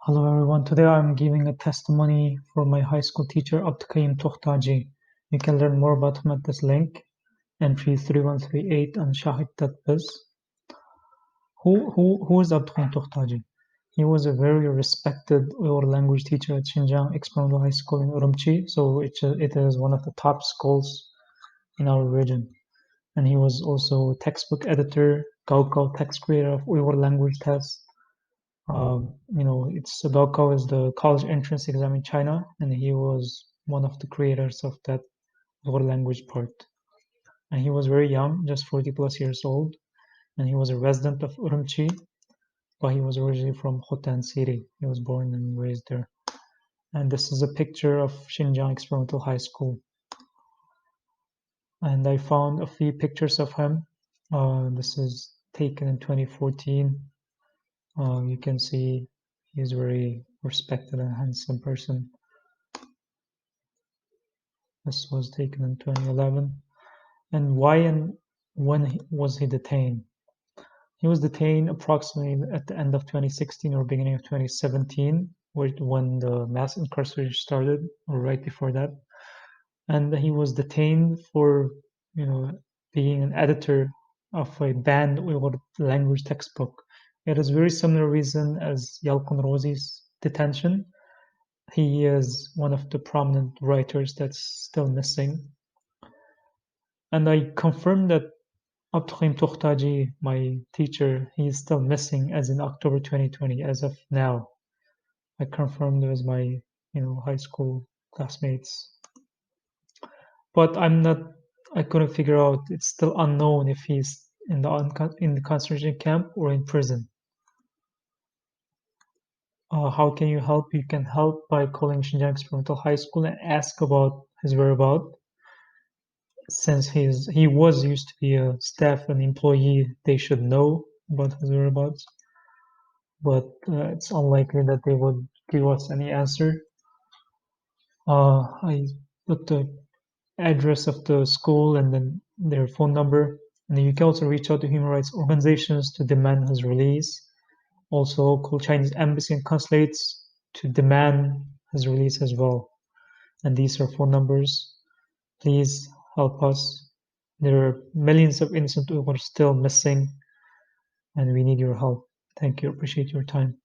Hello everyone, today I'm giving a testimony for my high school teacher Abduqeyyum Tohtaji. You can learn more about him at this link, entry 3138 on shahid.biz. Who is Abduqeyyum Tohtaji? He was a very respected Uyghur language teacher at Xinjiang Experimental High School in Urumqi, so it is one of the top schools in our region. And he was also textbook editor, Gaokao text creator of Uyghur language tests. Gaokao is the college entrance exam in China, and he was one of the creators of that Uyghur language part. And he was very young, just 40 plus years old, and he was a resident of Urumqi, but he was originally from Khotan City. He was born and raised there. And this is a picture of Xinjiang Experimental High School. And I found a few pictures of him. This is taken in 2014. You can see he's very respected and handsome person. This was taken in 2011. And why and when was he detained? He was detained approximately at the end of 2016 or beginning of 2017, when the mass incarceration started, or right before that. And he was detained for, being an editor of a banned Uyghur language textbook. It is very similar reason as Yalkun Rozi's detention. He is one of the prominent writers that's still missing. And I confirmed that Abduqeyyum Tohtaji, my teacher, he is still missing as in October 2020, as of now. I confirmed it was my, high school classmates. But I couldn't figure out, it's still unknown if he's in the concentration camp or in prison. How can you help? You can help by calling Xinjiang Experimental High School and ask about his whereabouts. Since he was used to be a staff and employee, they should know about his whereabouts. But it's unlikely that they would give us any answer. I put the address of the school and then their phone number. And then you can also reach out to human rights organizations to demand his release. Also call Chinese embassy and consulates to demand his release as well. And these are phone numbers. Please help us. There are millions of innocent Uyghurs still missing, and we need your help. Thank you. Appreciate your time.